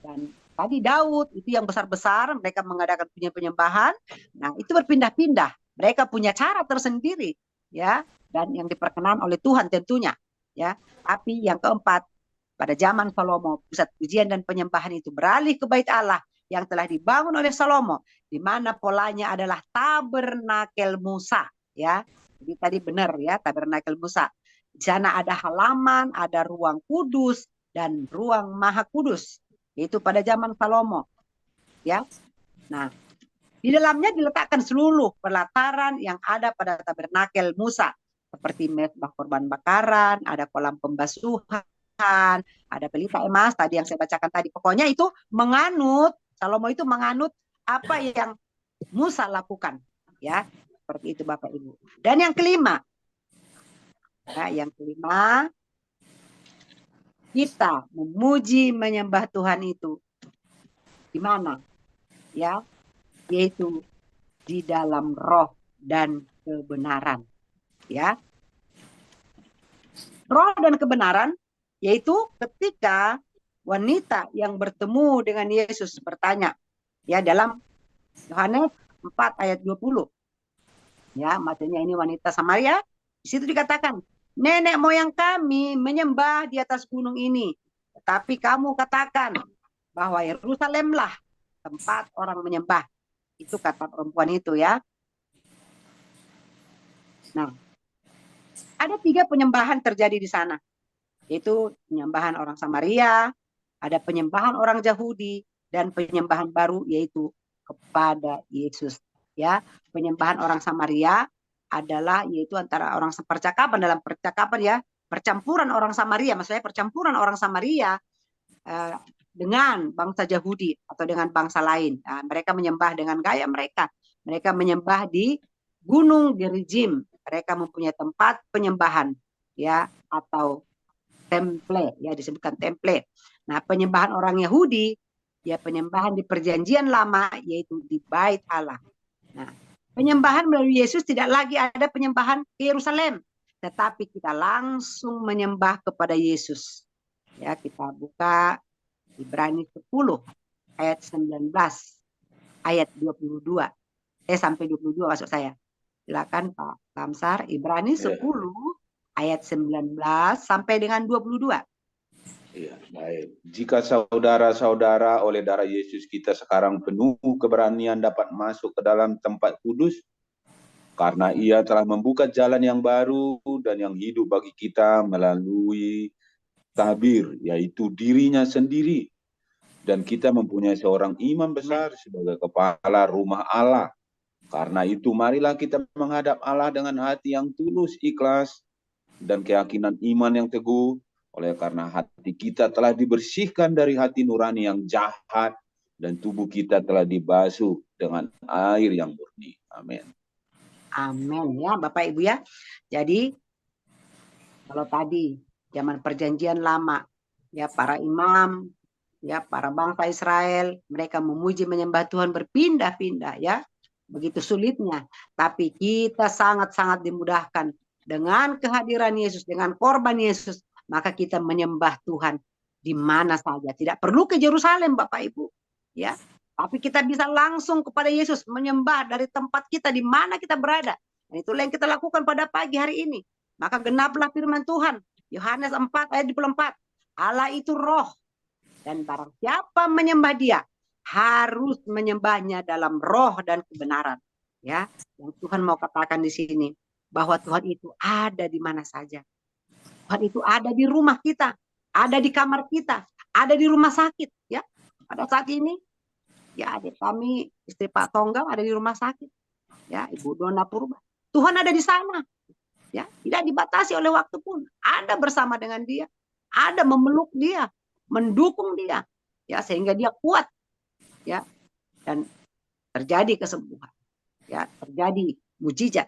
dan tadi Daud itu yang besar-besar mereka mengadakan punya penyembahan. Nah, itu berpindah-pindah. Mereka punya cara tersendiri, ya, dan yang diperkenan oleh Tuhan tentunya. Ya, tapi yang keempat pada zaman Salomo pusat pujian dan penyembahan itu beralih ke bait Allah yang telah dibangun oleh Salomo, di mana polanya adalah tabernakel Musa, ya. Jadi tadi benar ya, tabernakel Musa. Di sana ada halaman, ada ruang kudus dan ruang maha kudus, yaitu pada zaman Salomo. Ya, nah di dalamnya diletakkan seluruh pelataran yang ada pada tabernakel Musa, seperti mezbah korban bakaran, ada kolam pembasuhan, ada pelita emas tadi yang saya bacakan tadi. Pokoknya itu menganut, Salomo itu menganut apa yang Musa lakukan, ya. Seperti itu Bapak Ibu. Dan yang kelima, kita memuji menyembah Tuhan itu di mana? Ya, yaitu di dalam roh dan kebenaran. Ya, roh dan kebenaran yaitu ketika wanita yang bertemu dengan Yesus bertanya, ya, dalam Yohanes 4 ayat 20. Ya, maksudnya ini wanita Samaria. Di situ dikatakan, nenek moyang kami menyembah di atas gunung ini, tetapi kamu katakan bahwa Yerusalemlah tempat orang menyembah. Itu kata perempuan itu, ya. Nah, ada 3 penyembahan terjadi di sana, yaitu penyembahan orang Samaria, ada penyembahan orang Yahudi, dan penyembahan baru yaitu kepada Yesus. Ya, penyembahan orang Samaria adalah yaitu antara orang percakapan, dalam percakapan, ya, percampuran orang Samaria, maksudnya percampuran orang Samaria dengan bangsa Yahudi atau dengan bangsa lain. Nah, mereka menyembah dengan gaya mereka. Mereka menyembah di Gunung Gerizim. Mereka mempunyai tempat penyembahan, ya, atau temple, ya, disebutkan temple. Nah, penyembahan orang Yahudi, ya, penyembahan di perjanjian lama, yaitu di Bait Allah. Nah, penyembahan melalui Yesus tidak lagi ada penyembahan ke Yerusalem, tetapi kita langsung menyembah kepada Yesus. Ya, kita buka Ibrani 10 ayat 19 ayat 22. Sampai 22 maksud saya. Silakan Pak Kamsar, Ibrani 10 ayat 19 sampai dengan 22. Iya, baik. Jika saudara-saudara oleh darah Yesus kita sekarang penuh keberanian dapat masuk ke dalam tempat kudus, karena ia telah membuka jalan yang baru dan yang hidup bagi kita melalui tabir, yaitu dirinya sendiri. Dan kita mempunyai seorang imam besar sebagai kepala rumah Allah. Karena itu marilah kita menghadap Allah dengan hati yang tulus, ikhlas, dan keyakinan iman yang teguh. Oleh karena hati kita telah dibersihkan dari hati nurani yang jahat, dan tubuh kita telah dibasuh dengan air yang murni. Amin. Amin, ya Bapak Ibu, ya. Jadi kalau tadi zaman perjanjian lama, ya, para imam, ya, para bangsa Israel, mereka memuji menyembah Tuhan berpindah-pindah, ya. Begitu sulitnya, tapi kita sangat-sangat dimudahkan dengan kehadiran Yesus, dengan korban Yesus, maka kita menyembah Tuhan di mana saja. Tidak perlu ke Yerusalem Bapak Ibu, ya. Tapi kita bisa langsung kepada Yesus, menyembah dari tempat kita di mana kita berada. Dan itulah yang kita lakukan pada pagi hari ini. Maka genaplah firman Tuhan, Yohanes 4 ayat 24. Allah itu roh, dan barang siapa menyembah Dia harus menyembahnya dalam roh dan kebenaran. Ya, yang Tuhan mau katakan di sini bahwa Tuhan itu ada di mana saja. Tuhan itu ada di rumah kita, ada di kamar kita, ada di rumah sakit. Ya, pada saat ini, ya, adik kami, istri Pak Tonggang ada di rumah sakit. Ya, Ibu Dona Purba. Tuhan ada di sana. Ya, tidak dibatasi oleh waktu pun. Ada bersama dengan dia, ada memeluk dia, mendukung dia, ya, sehingga dia kuat, ya, dan terjadi kesembuhan, ya, terjadi mujizat,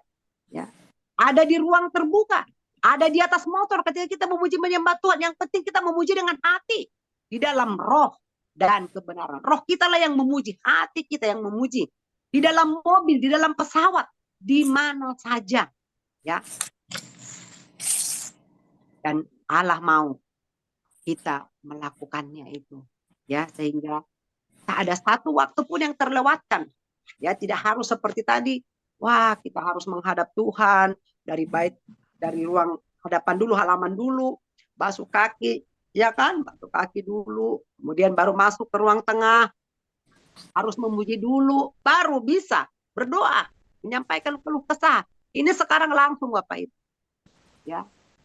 ya. Ada di ruang terbuka, ada di atas motor ketika kita memuji menyembah Tuhan. Yang penting kita memuji dengan hati, di dalam roh dan kebenaran. Roh kita lah yang memuji, hati kita yang memuji. Di dalam mobil, di dalam pesawat, di mana saja, ya. Dan Allah mau kita melakukannya itu, ya, sehingga tak ada satu waktu pun yang terlewatkan, ya. Tidak harus seperti tadi, wah, kita harus menghadap Tuhan dari ruang hadapan dulu, halaman dulu, basuh kaki, ya kan, basuh kaki dulu, kemudian baru masuk ke ruang tengah, harus memuji dulu, baru bisa berdoa, menyampaikan keluh kesah. Ini sekarang langsung Bapak Ibu, ya.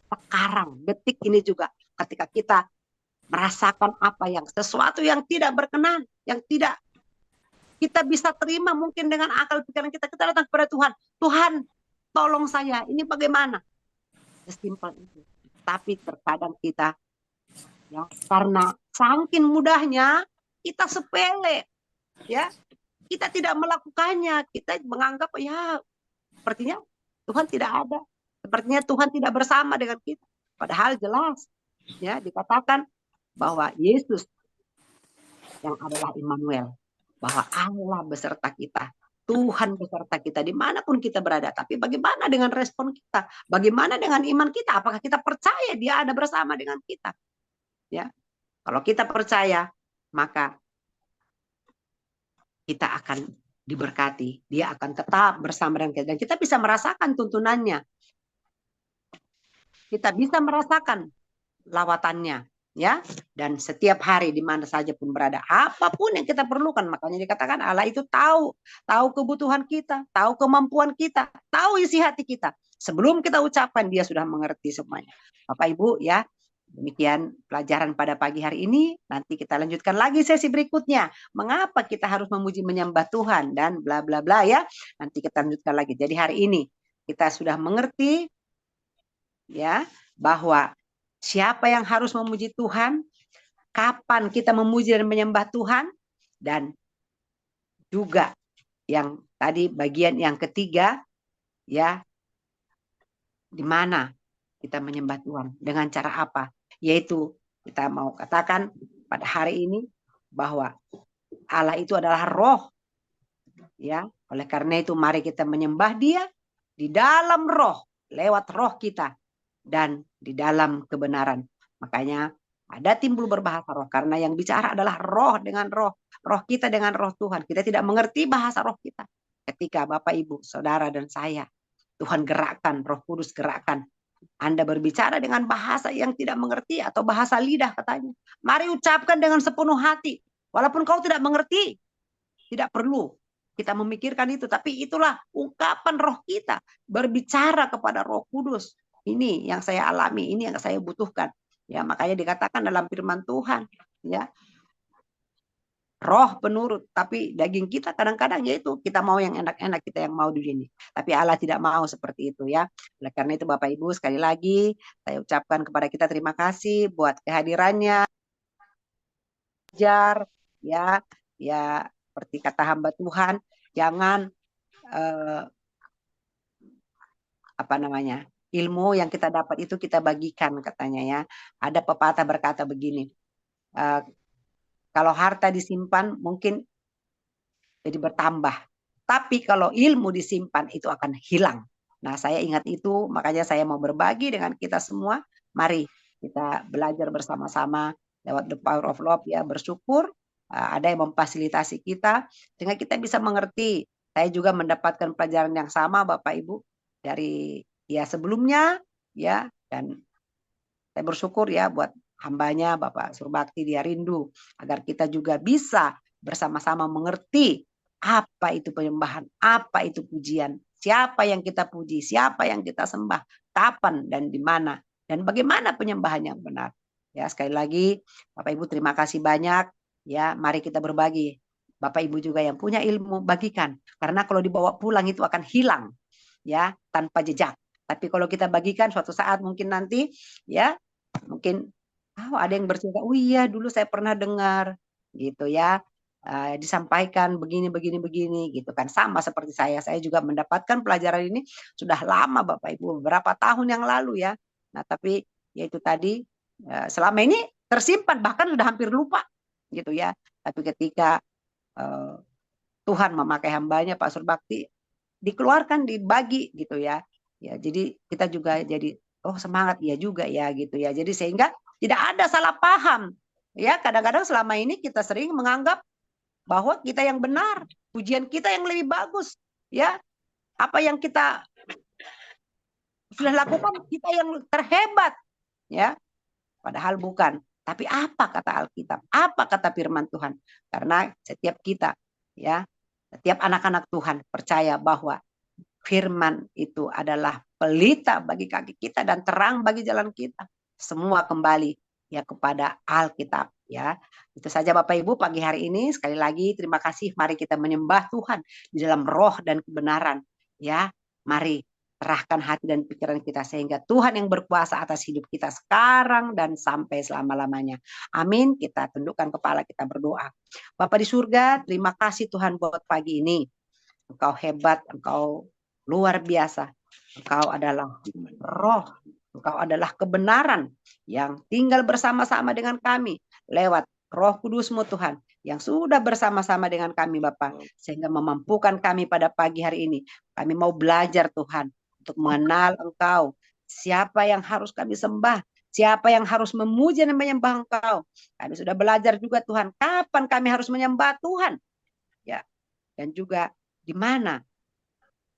sekarang, detik ini juga, ketika kita merasakan apa yang sesuatu yang tidak berkenan, yang tidak kita bisa terima mungkin dengan akal pikiran kita datang kepada Tuhan. Tuhan, tolong saya, ini bagaimana? Sesimpel itu. Tapi terkadang kita, ya, karena saking mudahnya kita sepele, ya, kita tidak melakukannya, kita menganggap ya sepertinya Tuhan tidak ada, sepertinya Tuhan tidak bersama dengan kita. Padahal jelas, ya, dikatakan bahwa Yesus yang adalah Immanuel, bahwa Allah beserta kita, Tuhan beserta kita dimanapun kita berada. Tapi bagaimana dengan respon kita? Bagaimana dengan iman kita? Apakah kita percaya Dia ada bersama dengan kita? Ya, kalau kita percaya, maka kita akan diberkati. Dia akan tetap bersama dengan kita dan kita bisa merasakan tuntunannya. Kita bisa merasakan lawatannya. Ya, dan setiap hari di mana saja pun berada, apapun yang kita perlukan, makanya dikatakan Allah itu tahu kebutuhan kita, tahu kemampuan kita, tahu isi hati kita. Sebelum kita ucapkan, Dia sudah mengerti semuanya. Bapak Ibu, ya, demikian pelajaran pada pagi hari ini. Nanti kita lanjutkan lagi sesi berikutnya. Mengapa kita harus memuji menyembah Tuhan dan bla bla bla, ya. Nanti kita lanjutkan lagi. Jadi hari ini kita sudah mengerti, ya, bahwa siapa yang harus memuji Tuhan, kapan kita memuji dan menyembah Tuhan, dan juga yang tadi bagian yang ketiga, ya, di mana kita menyembah Tuhan, dengan cara apa? Yaitu kita mau katakan pada hari ini bahwa Allah itu adalah roh, ya. Oleh karena itu mari kita menyembah Dia di dalam roh, lewat roh kita, dan di dalam kebenaran. Makanya ada timbul berbahasa roh, karena yang bicara adalah roh dengan roh kita dengan roh Tuhan. Kita tidak mengerti bahasa roh kita. Ketika Bapak Ibu, Saudara dan saya, Tuhan gerakkan, Roh Kudus gerakkan. Anda berbicara dengan bahasa yang tidak mengerti atau bahasa lidah katanya. Mari ucapkan dengan sepenuh hati. Walaupun kau tidak mengerti, tidak perlu kita memikirkan itu. Tapi itulah ungkapan roh kita berbicara kepada Roh Kudus. Ini yang saya alami, ini yang saya butuhkan. Ya, makanya dikatakan dalam firman Tuhan, ya, roh penurut, tapi daging kita kadang-kadang yaitu kita mau yang enak-enak, kita yang mau dunia ini. Tapi Allah tidak mau seperti itu, ya. Oleh karena itu Bapak Ibu, sekali lagi saya ucapkan kepada kita terima kasih buat kehadirannya. Ya, seperti kata hamba Tuhan, jangan ilmu yang kita dapat itu kita bagikan, katanya, ya. Ada pepatah berkata begini, kalau harta disimpan mungkin jadi bertambah, tapi kalau ilmu disimpan itu akan hilang. Nah, saya ingat itu, makanya saya mau berbagi dengan kita semua. Mari kita belajar bersama-sama lewat the power of love, ya, bersyukur ada yang memfasilitasi kita sehingga kita bisa mengerti. Saya juga mendapatkan pelajaran yang sama Bapak Ibu dari sebelumnya, ya, dan saya bersyukur, ya, buat hambanya Bapak Surbakti, dia rindu agar kita juga bisa bersama-sama mengerti apa itu penyembahan, apa itu pujian, siapa yang kita puji, siapa yang kita sembah, kapan dan di mana, dan bagaimana penyembahan yang benar. Ya, sekali lagi Bapak Ibu terima kasih banyak, ya. Mari kita berbagi. Bapak Ibu juga yang punya ilmu bagikan, karena kalau dibawa pulang itu akan hilang, ya, tanpa jejak. Tapi kalau kita bagikan suatu saat mungkin nanti, ya, mungkin ada yang bercerita, oh iya dulu saya pernah dengar gitu, ya, disampaikan begini gitu kan, sama seperti saya juga mendapatkan pelajaran ini sudah lama Bapak Ibu, beberapa tahun yang lalu, ya. Nah, tapi yaitu tadi selama ini tersimpan, bahkan sudah hampir lupa gitu, ya. Tapi ketika Tuhan memakai hambanya Pak Surbakti, dikeluarkan, dibagi gitu, ya. Ya, jadi kita juga jadi oh semangat, ya juga, ya, gitu, ya. Jadi sehingga tidak ada salah paham. Ya, kadang-kadang selama ini kita sering menganggap bahwa kita yang benar, pujian kita yang lebih bagus, ya. Apa yang kita sudah lakukan kita yang terhebat, ya. Padahal bukan. Tapi apa kata Alkitab? Apa kata firman Tuhan? Karena setiap kita, ya, setiap anak-anak Tuhan percaya bahwa firman itu adalah pelita bagi kaki kita dan terang bagi jalan kita. Semua kembali ya kepada Alkitab ya. Itu saja Bapak Ibu pagi hari ini. Sekali lagi terima kasih. Mari kita menyembah Tuhan di dalam roh dan kebenaran ya. Mari serahkan hati dan pikiran kita sehingga Tuhan yang berkuasa atas hidup kita sekarang dan sampai selama-lamanya. Amin. Kita tundukkan kepala, kita berdoa. Bapa di surga, terima kasih Tuhan buat pagi ini. Engkau hebat, Engkau luar biasa. Engkau adalah roh, Engkau adalah kebenaran yang tinggal bersama-sama dengan kami lewat Roh Kudus-Mu Tuhan yang sudah bersama-sama dengan kami Bapa, sehingga memampukan kami pada pagi hari ini. Kami mau belajar Tuhan untuk mengenal Engkau. Siapa yang harus kami sembah, siapa yang harus memuji dan menyembah Engkau. Kami sudah belajar juga Tuhan, kapan kami harus menyembah Tuhan. Ya. Dan juga di mana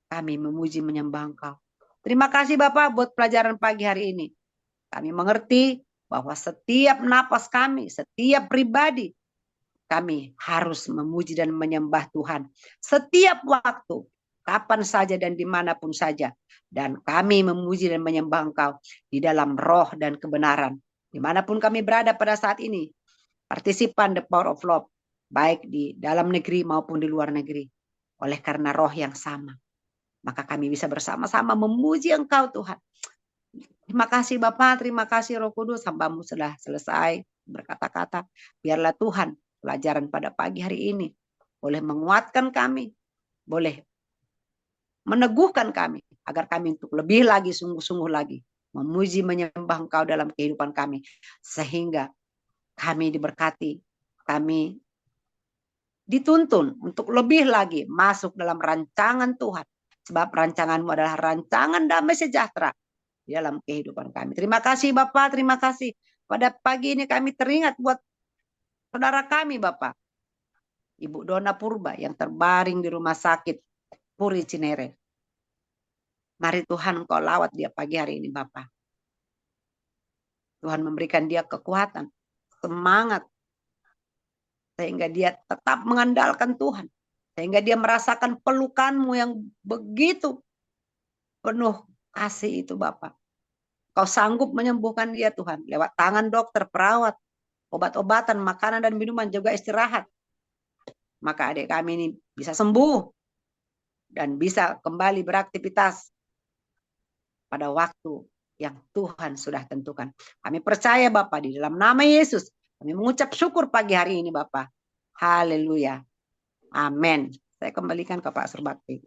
kami memuji menyembah Engkau. Terima kasih Bapak buat pelajaran pagi hari ini. Kami mengerti bahwa setiap napas kami, setiap pribadi, kami harus memuji dan menyembah Tuhan. Setiap waktu, kapan saja dan dimanapun saja. Dan kami memuji dan menyembah Engkau di dalam roh dan kebenaran. Dimanapun kami berada pada saat ini. Partisipan the power of love. Baik di dalam negeri maupun di luar negeri. Oleh karena roh yang sama. Maka kami bisa bersama-sama memuji Engkau Tuhan. Terima kasih Bapak, terima kasih Roh Kudus. Hamba-Mu sudah selesai berkata-kata. Biarlah Tuhan pelajaran pada pagi hari ini boleh menguatkan kami, boleh meneguhkan kami, agar kami untuk lebih lagi, sungguh-sungguh lagi, memuji menyembah Engkau dalam kehidupan kami. Sehingga kami diberkati, kami dituntun untuk lebih lagi masuk dalam rancangan Tuhan. Sebab rancangan-Mu adalah rancangan damai sejahtera dalam kehidupan kami. Terima kasih Bapak, terima kasih. Pada pagi ini kami teringat buat saudara kami Bapak. Ibu Dona Purba yang terbaring di rumah sakit Puri Cinere. Mari Tuhan Engkau lawat dia pagi hari ini Bapak. Tuhan memberikan dia kekuatan, semangat. Sehingga dia tetap mengandalkan Tuhan. Sehingga dia merasakan pelukan-Mu yang begitu penuh kasih itu Bapak. Kau sanggup menyembuhkan dia Tuhan. Lewat tangan dokter, perawat, obat-obatan, makanan dan minuman, juga istirahat. Maka adik kami ini bisa sembuh. Dan bisa kembali beraktivitas pada waktu yang Tuhan sudah tentukan. Kami percaya Bapak di dalam nama Yesus. Kami mengucap syukur pagi hari ini Bapak. Haleluya. Amin. Saya kembalikan ke Pak Surbakti.